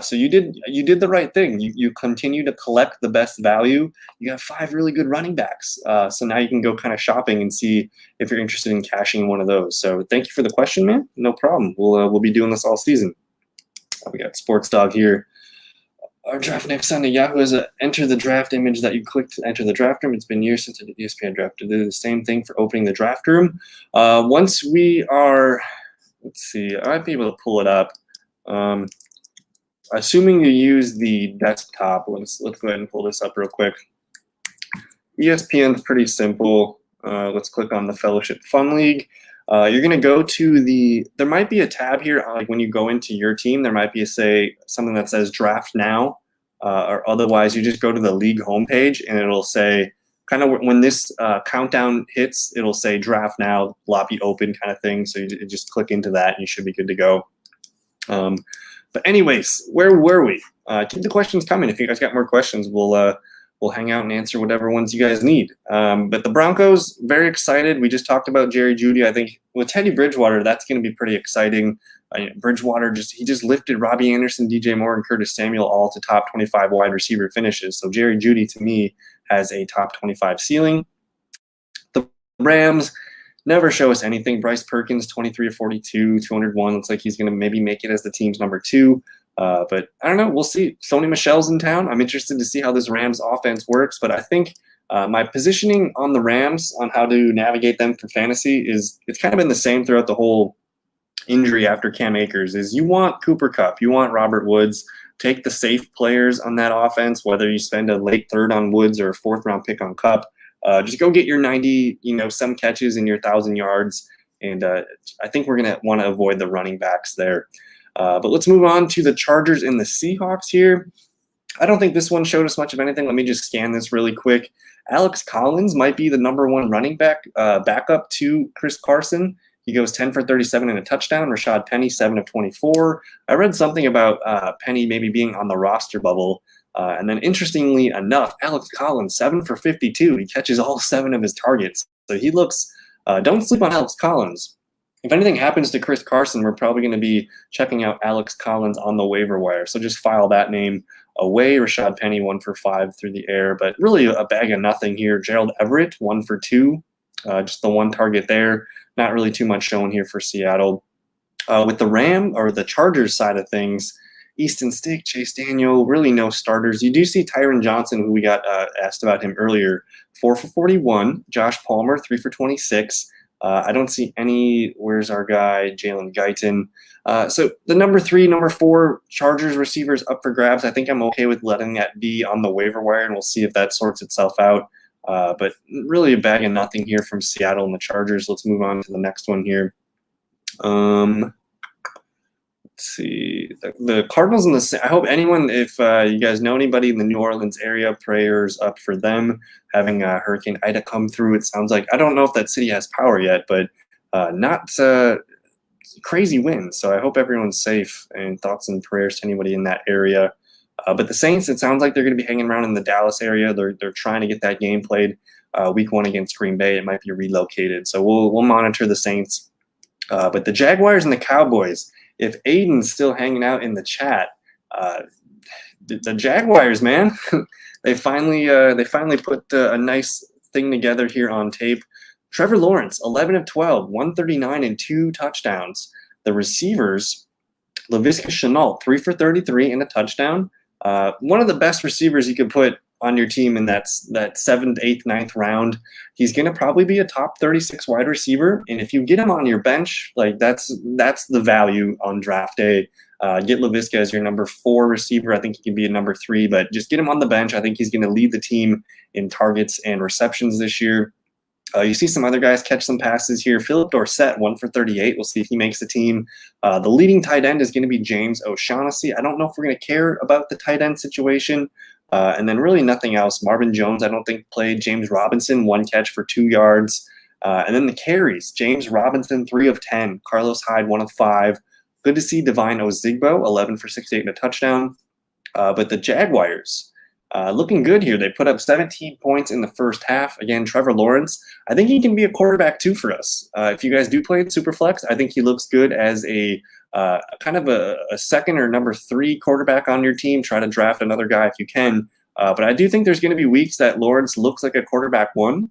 S1: So you did the right thing. You continue to collect the best value. You got 5 really good running backs. So now you can go kind of shopping and see if you're interested in cashing one of those. So thank you for the question, man. No problem. We'll be doing this all season. We got Sports Dog here. Our draft next Sunday. Yahoo has enter the draft image that you clicked to enter the draft room. It's been years since the ESPN draft. Do the same thing for opening the draft room. Once we are, let's see, I might be able to pull it up. Assuming you use the desktop, let's go ahead and pull this up real quick. ESPN's pretty simple. Let's click on the Fellowship Fun League. You're going to go to there might be a tab here, like when you go into your team, there might be something that says draft now, or otherwise you just go to the league homepage and it'll say, kind of when this countdown hits, it'll say draft now, lobby open kind of thing. So you just click into that and you should be good to go. But anyways, where were we? Keep the questions coming. If you guys got more questions, we'll we'll hang out and answer whatever ones you guys need. But the Broncos, very excited. We just talked about Jerry Judy. I think with Teddy Bridgewater, that's going to be pretty exciting. Bridgewater he just lifted Robbie Anderson, DJ Moore, and Curtis Samuel all to top 25 wide receiver finishes. So Jerry Judy, to me, has a top 25 ceiling. The Rams never show us anything. Bryce Perkins, 23 of 42, 201. Looks like he's going to maybe make it as the team's number 2. But I don't know. We'll see. Sony Michel's in town. I'm interested to see how this Rams offense works. But I think my positioning on the Rams on how to navigate them for fantasy it's kind of been the same throughout the whole injury after Cam Akers. Is you want Cooper Kupp, you want Robert Woods. Take the safe players on that offense, whether you spend a late third on Woods or a 4th round pick on Kupp. Just go get your 90, some catches and your 1,000 yards. And I think we're going to want to avoid the running backs there. But let's move on to the Chargers and the Seahawks here. I don't think this one showed us much of anything. Let me just scan this really quick. Alex Collins might be the number 1 running back backup to Chris Carson. He goes 10 for 37 and a touchdown. Rashad Penny, 7 of 24. I read something about Penny maybe being on the roster bubble. And then interestingly enough, Alex Collins, 7 for 52. He catches all 7 of his targets. So he looks don't sleep on Alex Collins. If anything happens to Chris Carson, we're probably going to be checking out Alex Collins on the waiver wire. So just file that name away. Rashad Penny, 1 for 5 through the air. But really a bag of nothing here. Gerald Everett, 1 for 2. Just the 1 target there. Not really too much shown here for Seattle. With the Chargers side of things, Easton Stick, Chase Daniel, really no starters. You do see Tyron Johnson, who we got asked about him earlier, 4 for 41. Josh Palmer, 3 for 26. I don't see any. Where's our guy, Jalen Guyton? So the number 3, number 4 Chargers receivers up for grabs. I think I'm okay with letting that be on the waiver wire, and we'll see if that sorts itself out. But really a bag of nothing here from Seattle and the Chargers. Let's move on to the next one here. Let's see. The Cardinals and the – I hope anyone, if you guys know anybody in the New Orleans area, prayers up for them having Hurricane Ida come through. It sounds like – I don't know if that city has power yet, but not crazy winds. So I hope everyone's safe, and thoughts and prayers to anybody in that area. But the Saints, it sounds like they're going to be hanging around in the Dallas area. They're trying to get that game played week 1 against Green Bay. It might be relocated. So we'll monitor the Saints. But the Jaguars and the Cowboys, if Aiden's still hanging out in the chat, the Jaguars, man, they finally put a nice thing together here on tape. Trevor Lawrence, 11 of 12, 139 and 2 touchdowns. The receivers, Laviska Shenault, 3 for 33 and a touchdown. One of the best receivers you could put on your team in that 7th, 8th, 9th round. He's going to probably be a top 36 wide receiver. And if you get him on your bench, like that's the value on draft day. Get Laviska as your number 4 receiver. I think he can be a number 3, but just get him on the bench. I think he's going to lead the team in targets and receptions this year. You see some other guys catch some passes here. Philip Dorsett, 1 for 38. We'll see if he makes the team. The leading tight end is going to be James O'Shaughnessy. I don't know if we're going to care about the tight end situation. And then really nothing else. Marvin Jones, I don't think played. James Robinson, 1 catch for 2 yards. And then the carries. James Robinson, 3 of 10. Carlos Hyde, 1 of 5. Good to see Divine Ozigbo, 11 for 68 and a touchdown. But the Jaguars, looking good here. They put up 17 points in the first half. Again, Trevor Lawrence, I think he can be a quarterback too for us. If you guys do play in Superflex, I think he looks good as a kind of a second or number 3 quarterback on your team. Try to draft another guy if you can. But I do think there's going to be weeks that Lawrence looks like a quarterback 1.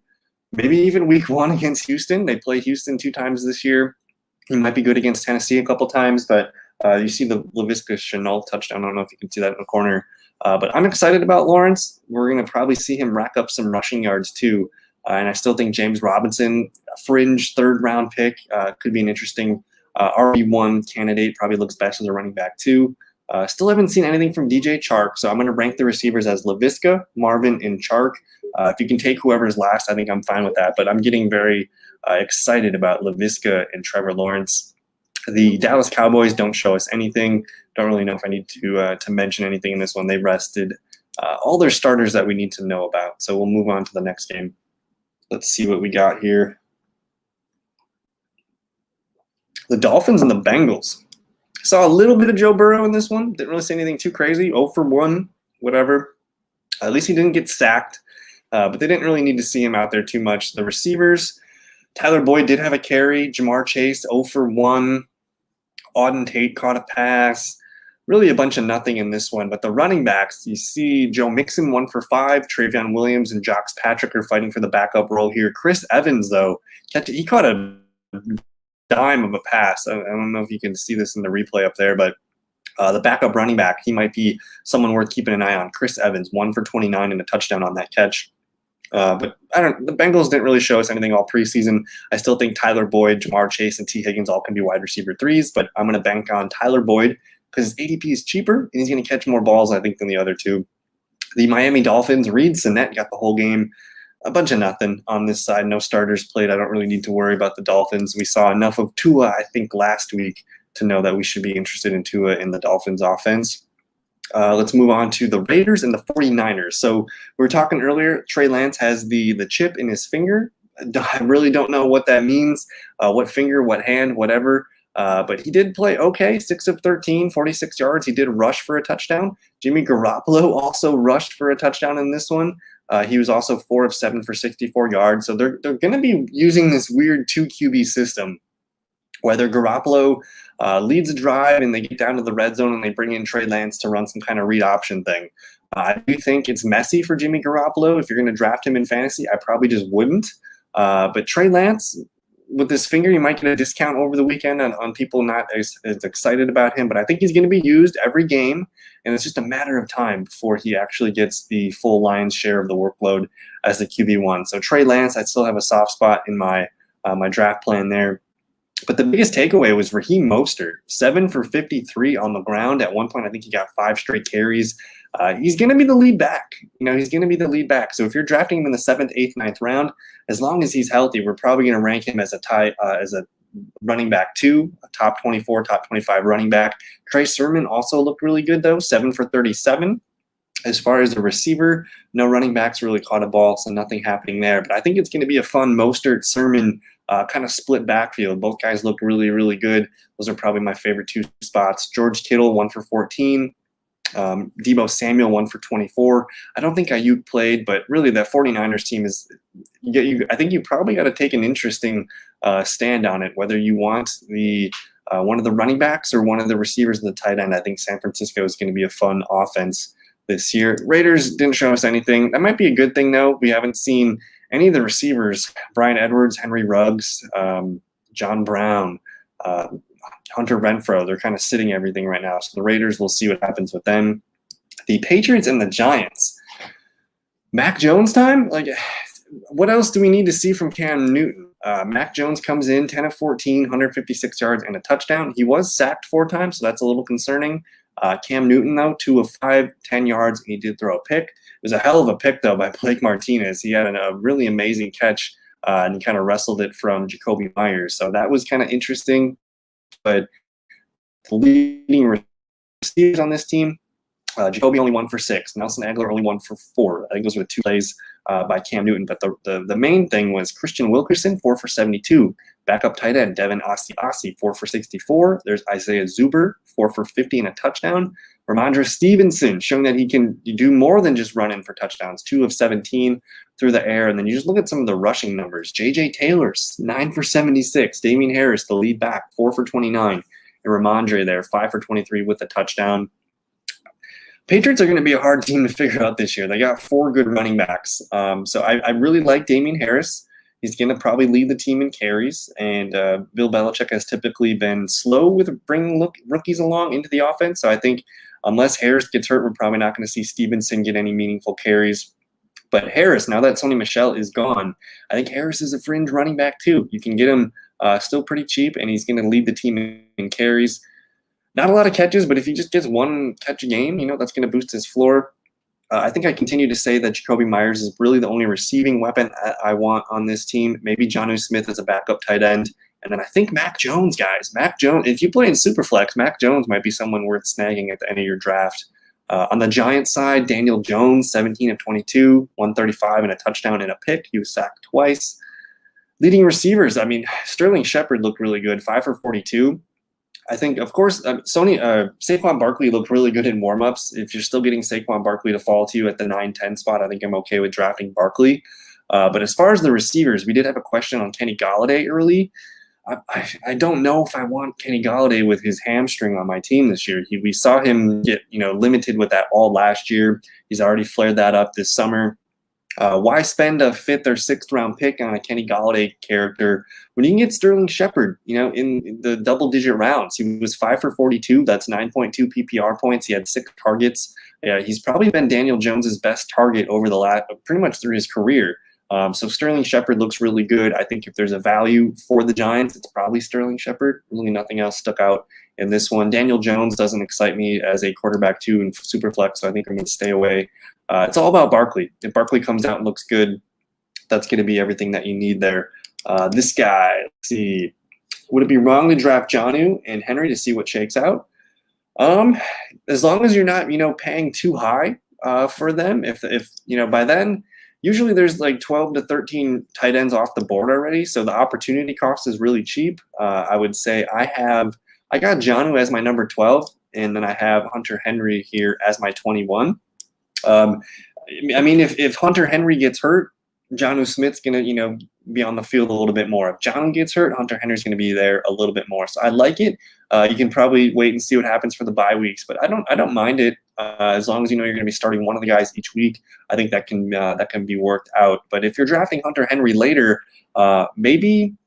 S1: Maybe even week 1 against Houston. They play Houston 2 times this year. He might be good against Tennessee a couple times, but you see the Laviska Shenault touchdown. I don't know if you can see that in the corner. But I'm excited about Lawrence. We're going to probably see him rack up some rushing yards too. And I still think James Robinson, a fringe 3rd round pick, could be an interesting RB1 candidate. Probably looks best as a running back too. Still haven't seen anything from DJ Chark, so I'm going to rank the receivers as Laviska, Marvin, and Chark. If you can take whoever's last, I think I'm fine with that. But I'm getting very excited about Laviska and Trevor Lawrence. The Dallas Cowboys don't show us anything. Don't really know if I need to mention anything in this one. They rested all their starters that we need to know about. So we'll move on to the next game. Let's see what we got here. The Dolphins and the Bengals. Saw a little bit of Joe Burrow in this one. Didn't really say anything too crazy. 0 for 1, whatever. At least he didn't get sacked, but they didn't really need to see him out there too much. The receivers, Tyler Boyd did have a carry. Jamar Chase 0 for 1. Auden Tate caught a pass. Really a bunch of nothing in this one. But the running backs, you see Joe Mixon 1 for 5. Travion Williams and Jox Patrick are fighting for the backup role here. Chris Evans, though, he caught a dime of a pass. I don't know if you can see this in the replay up there, but the backup running back, he might be someone worth keeping an eye on. Chris Evans, 1 for 29 and a touchdown on that catch. But the Bengals didn't really show us anything all preseason. I still think Tyler Boyd, Jamar Chase, and T. Higgins all can be wide receiver 3s, but I'm going to bank on Tyler Boyd because his ADP is cheaper and he's going to catch more balls, I think, than the other two. The Miami Dolphins, Reed Sinnett got the whole game. A bunch of nothing on this side. No starters played. I don't really need to worry about the Dolphins. We saw enough of Tua, I think, last week to know that we should be interested in Tua in the Dolphins offense. Let's move on to the Raiders and the 49ers. So we were talking earlier, Trey Lance has the chip in his finger. I really don't know what that means, what finger, what hand, whatever. But he did play okay, 6 of 13, 46 yards. He did rush for a touchdown. Jimmy Garoppolo also rushed for a touchdown in this one. He was also 4 of 7 for 64 yards. So they're going to be using this weird 2 QB system, whether Garoppolo leads a drive and they get down to the red zone and they bring in Trey Lance to run some kind of read option thing. I do think it's messy for Jimmy Garoppolo. If you're going to draft him in fantasy, I probably just wouldn't. But Trey Lance, with this finger, you might get a discount over the weekend on people not as excited about him. But I think he's going to be used every game, and it's just a matter of time before he actually gets the full lion's share of the workload as the QB1. So Trey Lance, I still have a soft spot in my draft plan there. But the biggest takeaway was Raheem Mostert, 7 for 53 on the ground. At one point, I think he got 5 straight carries. He's going to be the lead back. He's going to be the lead back. So if you're drafting him in the 7th, 8th, 9th round, as long as he's healthy, we're probably going to rank him as a running back 2, a top 24, top 25 running back. Trey Sermon also looked really good, though, 7 for 37. As far as the receiver, no running backs really caught a ball, so nothing happening there. But I think it's going to be a fun Mostert, Sermon kind of split backfield. Both guys look really, really good. Those are probably my favorite 2 spots. George Kittle, 1 for 14. Deebo Samuel, 1 for 24. I don't think Ayuk played, but really that 49ers team is I think you probably got to take an interesting stand on it, whether you want the one of the running backs or one of the receivers and the tight end. I think San Francisco is going to be a fun offense this year. Raiders didn't show us anything. That might be a good thing, though. We haven't seen any of the receivers, Bryan Edwards, Henry Ruggs, John Brown, Hunter Renfrow. They're kind of sitting everything right now. So the Raiders, we'll see what happens with them. The Patriots and the Giants. Mac Jones time? What else do we need to see from Cam Newton? Mac Jones comes in 10 of 14, 156 yards and a touchdown. He was sacked 4 times, so that's a little concerning. Cam Newton, though, 2 of 5, 10 yards, and he did throw a pick. It was a hell of a pick, though, by Blake Martinez. He had a really amazing catch, and he kind of wrestled it from Jacoby Myers. So that was kind of interesting. But the leading receivers on this team, Jacoby only 1 for 6. Nelson Aguilar only 1 for 4. I think those were 2 plays by Cam Newton. But the main thing was Christian Wilkerson, 4 for 72. Backup tight end, Devin Asiasi, 4 for 64. There's Isaiah Zuber, 4 for 50 and a touchdown. Ramondre Stevenson, showing that he can do more than just run in for touchdowns, 2 of 17 through the air. And then you just look at some of the rushing numbers. J.J. Taylor, 9 for 76. Damian Harris, the lead back, 4 for 29. And Ramondre there, 5 for 23 with a touchdown. Patriots are going to be a hard team to figure out this year. They got 4 good running backs. So I really like Damian Harris. He's going to probably lead the team in carries, and Bill Belichick has typically been slow with bringing rookies along into the offense. So I think unless Harris gets hurt, we're probably not going to see Stevenson get any meaningful carries. But Harris, now that Sony Michel is gone, I think Harris is a fringe running back too. You can get him still pretty cheap, and he's going to lead the team in carries. Not a lot of catches, but if he just gets 1 catch a game, that's going to boost his floor. I think I continue to say that Jacoby Myers is really the only receiving weapon I want on this team. Maybe Jonnu Smith as a backup tight end. And then I think Mac Jones, guys. Mac Jones, if you play in Superflex, Mac Jones might be someone worth snagging at the end of your draft. On the Giants side, Daniel Jones, 17 of 22, 135 and a touchdown and a pick. He was sacked twice. Leading receivers, Sterling Shepard looked really good, 5 for 42. I think, of course, Saquon Barkley looked really good in warmups. If you're still getting Saquon Barkley to fall to you at the 9-10 spot, I think I'm okay with drafting Barkley. But as far as the receivers, we did have a question on Kenny Golladay early. I don't know if I want Kenny Golladay with his hamstring on my team this year. We saw him get limited with that all last year. He's already flared that up this summer. Why spend a 5th or 6th round pick on a Kenny Golladay character when you can get Sterling Shepard, in the double-digit rounds? He was 5 for 42. That's 9.2 PPR points. He had 6 targets. He's probably been Daniel Jones's best target over the pretty much through his career. So Sterling Shepard looks really good. I think if there's a value for the Giants, it's probably Sterling Shepard. Really nothing else stuck out in this one. Daniel Jones doesn't excite me as a quarterback 2 in Superflex, so I think I'm going to stay away. It's all about Barkley. If Barkley comes out and looks good, that's going to be everything that you need there. This guy, let's see. Would it be wrong to draft Jonnu and Henry to see what shakes out? As long as you're not, paying too high for them. If by then, usually there's like 12 to 13 tight ends off the board already, so the opportunity cost is really cheap. I would say I got Jonnu as my number 12, and then I have Hunter Henry here as my 21. If Hunter Henry gets hurt, Jonnu Smith's going to, be on the field a little bit more. If Jonnu gets hurt, Hunter Henry's going to be there a little bit more. So I like it. You can probably wait and see what happens for the bye weeks, but I don't mind it as long as you're going to be starting one of the guys each week. I think that can be worked out. But if you're drafting Hunter Henry later, maybe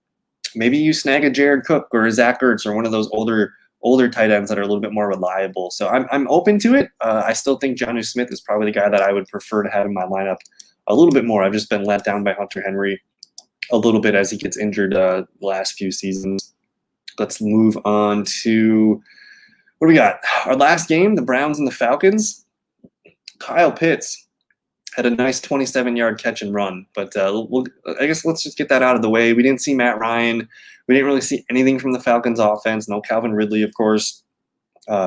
S1: you snag a Jared Cook or a Zach Ertz or one of those older tight ends that are a little bit more reliable. So I'm open to it. I still think Jonnu Smith is probably the guy that I would prefer to have in my lineup a little bit more. I've just been let down by Hunter Henry a little bit as he gets injured the last few seasons. Let's move on to what do we got? Our last game, the Browns and the Falcons. Kyle Pitts had a nice 27-yard catch and run, but I guess let's just get that out of the way. We didn't see Matt Ryan. We didn't really see anything from the Falcons offense. No Calvin Ridley, of course.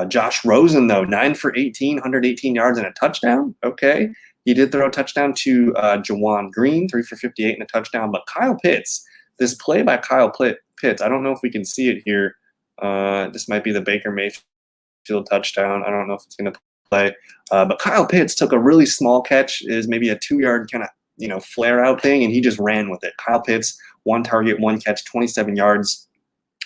S1: Josh Rosen, though, 9 for 18, 118 yards and a touchdown. Okay. He did throw a touchdown to Jawan Green, 3 for 58 and a touchdown. But Kyle Pitts, this play by Kyle Pitts, I don't know if we can see it here. This might be the Baker Mayfield touchdown. I don't know if it's going to play. But Kyle Pitts took a really small catch, is maybe a 2-yard kind of, flare out thing, and he just ran with it. Kyle Pitts, 1 target, 1 catch, 27 yards.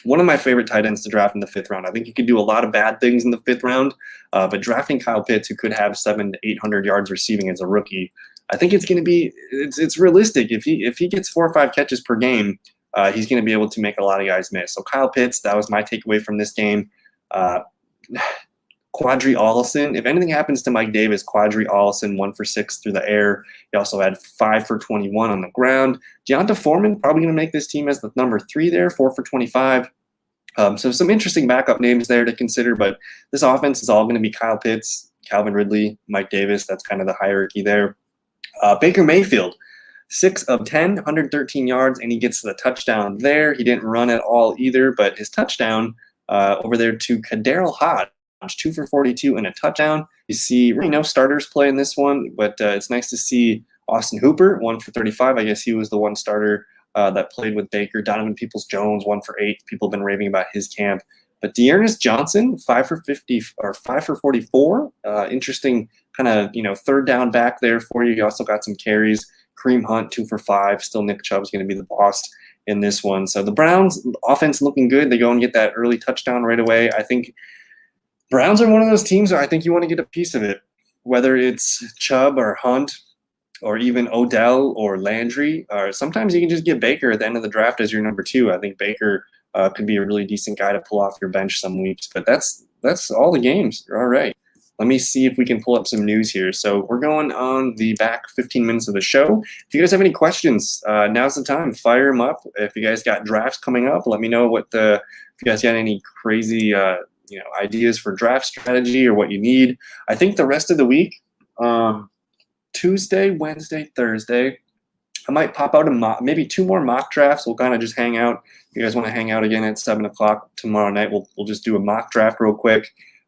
S1: One of my favorite tight ends to draft in the 5th round. I think you could do a lot of bad things in the 5th round, but drafting Kyle Pitts, who could have 700 to 800 yards receiving as a rookie, I think it's going to be it's realistic. If he gets 4 or 5 catches per game, he's going to be able to make a lot of guys miss. So Kyle Pitts, that was my takeaway from this game. Quadri Allison, if anything happens to Mike Davis, Quadri Allison 1 for 6 through the air. He also had 5 for 21 on the ground. Deonta Foreman probably going to make this team as the number 3 there, 4 for 25. So some interesting backup names there to consider, but this offense is all going to be Kyle Pitts, Calvin Ridley, Mike Davis. That's kind of the hierarchy there. Baker Mayfield, 6 of 10, 113 yards, and he gets the touchdown there. He didn't run at all either, but his touchdown over there to Kaderl Hodge, 2 for 42 and a touchdown. You see really no starters play in this one, but it's nice to see Austin Hooper, 1 for 35. I guess he was the one starter that played with Baker. Donovan Peoples-Jones, 1 for 8. People have been raving about his camp. But Dearness Johnson, 5 for 50 or 5 for 44. Interesting kind of, third down back there for you. You also got some carries. Kareem Hunt, 2 for 5. Still Nick Chubb's going to be the boss in this one. So the Browns offense looking good. They go and get that early touchdown right away. I think Browns are one of those teams where I think you want to get a piece of it, whether it's Chubb or Hunt or even Odell or Landry, or sometimes you can just get Baker at the end of the draft as your number 2. I think Baker could be a really decent guy to pull off your bench some weeks, but that's all the games. All right. Let me see if we can pull up some news here. So we're going on the back 15 minutes of the show. If you guys have any questions, now's the time. Fire them up. If you guys got drafts coming up, let me know if you guys got any crazy ideas for draft strategy or what you need. I think the rest of the week, Tuesday, Wednesday, Thursday, I might pop out maybe 2 more mock drafts. We'll kind of just hang out. If you guys want to hang out again at 7 o'clock tomorrow night, we'll just do a mock draft real quick.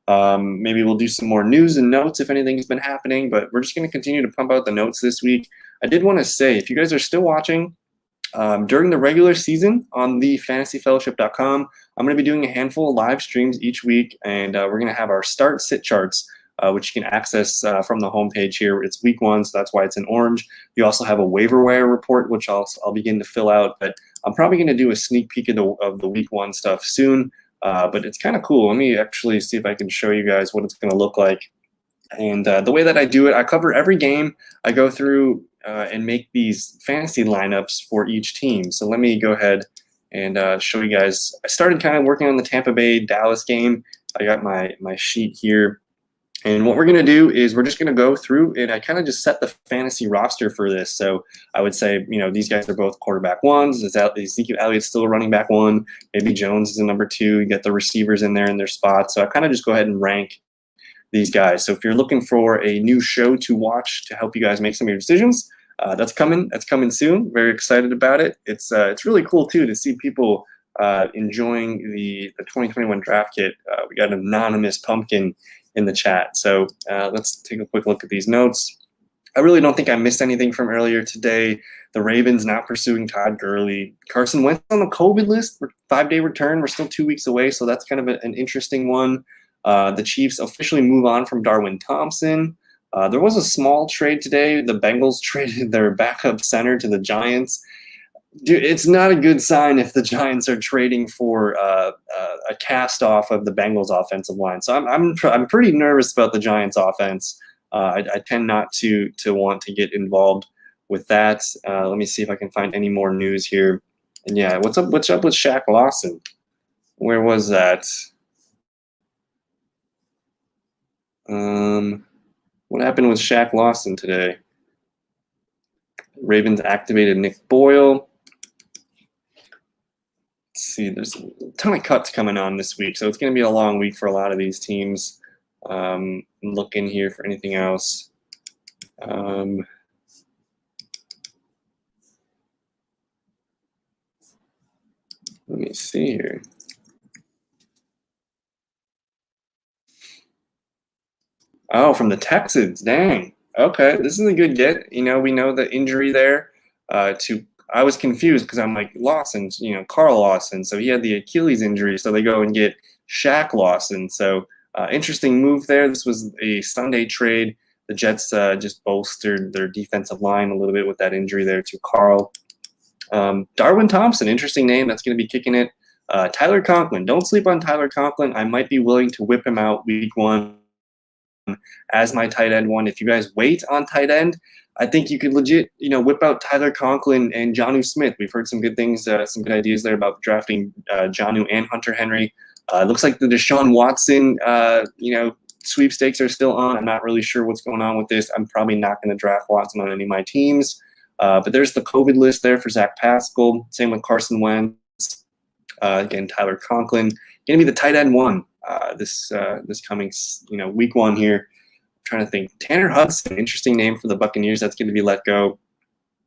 S1: Maybe we'll do some more news and notes if anything's been happening, but we're just going to continue to pump out the notes this week. I did want to say, if you guys are still watching, during the regular season on thefantasyfellowship.com, I'm going to be doing a handful of live streams each week, and we're going to have our start sit charts, which you can access from the homepage here. It's week 1, so that's why it's in orange. You also have a waiver wire report, which I'll begin to fill out, but I'm probably going to do a sneak peek of the week 1 stuff soon, but it's kind of cool. Let me actually see if I can show you guys what it's going to look like. And the way that I do it, I cover every game. I go through and make these fantasy lineups for each team. So let me go ahead and show you guys. I started kind of working on the Tampa Bay Dallas game. I got my sheet here. And what we're going to do is we're just going to go through and I kind of just set the fantasy roster for this. So I would say, these guys are both quarterback 1s. Ezekiel Elliott's still a running back 1. Maybe Jones is a number 2. You get the receivers in there in their spots. So I kind of just go ahead and rank these guys. So if you're looking for a new show to watch to help you guys make some of your decisions, that's coming. That's coming soon. Very excited about it. It's really cool too to see people enjoying the 2021 draft kit. We got an anonymous pumpkin in the chat. So let's take a quick look at these notes. I really don't think I missed anything from earlier today. The Ravens not pursuing Todd Gurley. Carson Wentz on the COVID list. 5-day return. We're still 2 weeks away, so that's kind of an interesting one. The Chiefs officially move on from Darwin Thompson. There was a small trade today. The Bengals traded their backup center to the Giants. Dude, it's not a good sign if the Giants are trading for a cast off of the Bengals offensive line. So I'm pretty nervous about the Giants offense. I tend not to want to get involved with that. Let me see if I can find any more news here. And yeah, what's up with Shaq Lawson? Where was that? What happened with Shaq Lawson today? Ravens activated Nick Boyle. Let's see, there's a ton of cuts coming on this week, so it's going to be a long week for a lot of these teams. Look in here for anything else. Let me see here. Oh, from the Texans. Dang. Okay, this is a good get. We know the injury there. I was confused because I'm like, Lawson's, Carl Lawson. So he had the Achilles injury. So they go and get Shaq Lawson. So interesting move there. This was a Sunday trade. The Jets just bolstered their defensive line a little bit with that injury there to Carl. Darwin Thompson, interesting name. That's going to be kicking it. Tyler Conklin. Don't sleep on Tyler Conklin. I might be willing to whip him out week 1 as my tight end 1. If you guys wait on tight end, I think you could legit, whip out Tyler Conklin and Jonnu Smith. We've heard some good things, some good ideas there about drafting Jonnu and Hunter Henry. It looks like the Deshaun Watson, sweepstakes are still on. I'm not really sure what's going on with this. I'm probably not going to draft Watson on any of my teams. But there's the COVID list there for Zach Pascal. Same with Carson Wentz. Again, Tyler Conklin. Going to be the tight end 1 this coming, week 1 here. I'm trying to think. Tanner Hudson, interesting name for the Buccaneers. That's going to be let go.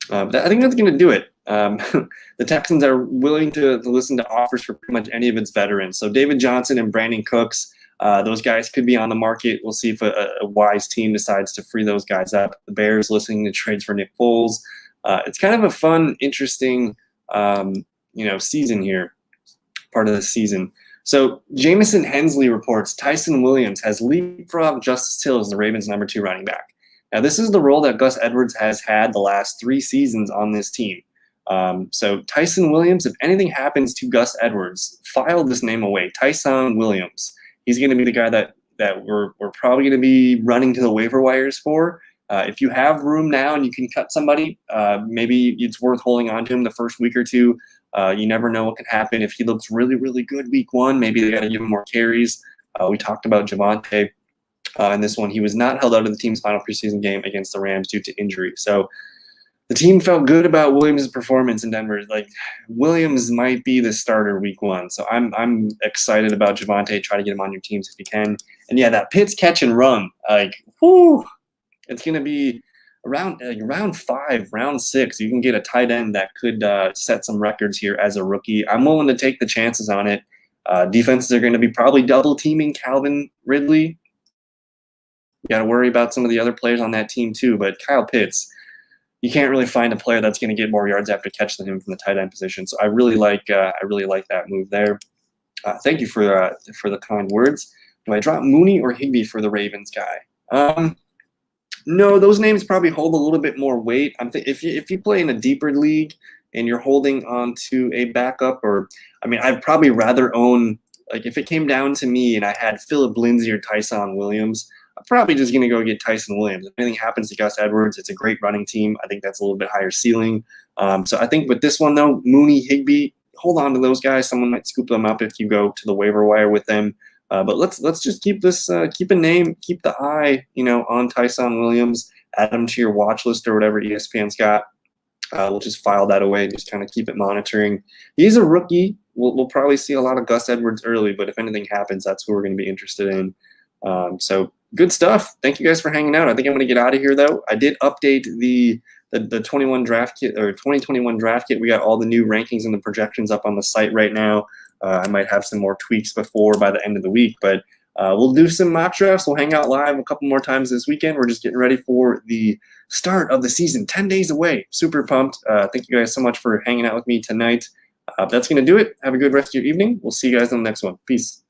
S1: But I think that's going to do it. The Texans are willing to listen to offers for pretty much any of its veterans. So David Johnson and Brandon Cooks, those guys could be on the market. We'll see if a wise team decides to free those guys up. The Bears listening to trades for Nick Foles. It's kind of a fun, interesting, season here, part of the season. So Jamison Hensley reports Tyson Williams has leapfrogged Justice Hill as the Ravens' number 2 running back. Now, this is the role that Gus Edwards has had the last 3 seasons on this team. So Tyson Williams, if anything happens to Gus Edwards, file this name away. Tyson Williams. He's going to be the guy that we're probably going to be running to the waiver wires for. If you have room now and you can cut somebody, maybe it's worth holding on to him the first week or 2. You never know what can happen. If he looks really, really good week 1, maybe they got to give him more carries. We talked about Javonte in this one. He was not held out of the team's final preseason game against the Rams due to injury. So the team felt good about Williams' performance in Denver. Like, Williams might be the starter week 1. So I'm excited about Javonte. Try to get him on your teams if you can. And yeah, that Pitts catch and run, it's going to be around round 5, round 6, you can get a tight end that could set some records here as a rookie. I'm willing to take the chances on it. Defenses are going to be probably double teaming Calvin Ridley. You got to worry about some of the other players on that team too. But Kyle Pitts, you can't really find a player that's going to get more yards after catch than him from the tight end position. So I really like that move there. Thank you for the kind words. Do I drop Mooney or Higbee for the Ravens guy? No, those names probably hold a little bit more weight. If you play in a deeper league and you're holding on to a backup, I'd probably rather own, like, if it came down to me and I had Phillip Lindsay or Tyson Williams, I'm probably just going to go get Tyson Williams. If anything happens to Gus Edwards, it's a great running team. I think that's a little bit higher ceiling. So I think with this one, though, Mooney, Higbee, hold on to those guys. Someone might scoop them up if you go to the waiver wire with them. But let's just keep this, keep the eye, on Tyson Williams, add him to your watch list or whatever ESPN's got. We'll just file that away and just kind of keep it monitoring. He's a rookie. We'll probably see a lot of Gus Edwards early, but if anything happens, that's who we're going to be interested in. So good stuff. Thank you guys for hanging out. I think I'm going to get out of here, though. I did update the 21 draft kit, or 2021 draft kit. We got all the new rankings and the projections up on the site right now. I might have some more tweaks by the end of the week, but we'll do some mock drafts. We'll hang out live a couple more times this weekend. We're just getting ready for the start of the season, 10 days away. Super pumped. Thank you guys so much for hanging out with me tonight. That's going to do it. Have a good rest of your evening. We'll see you guys on the next one. Peace.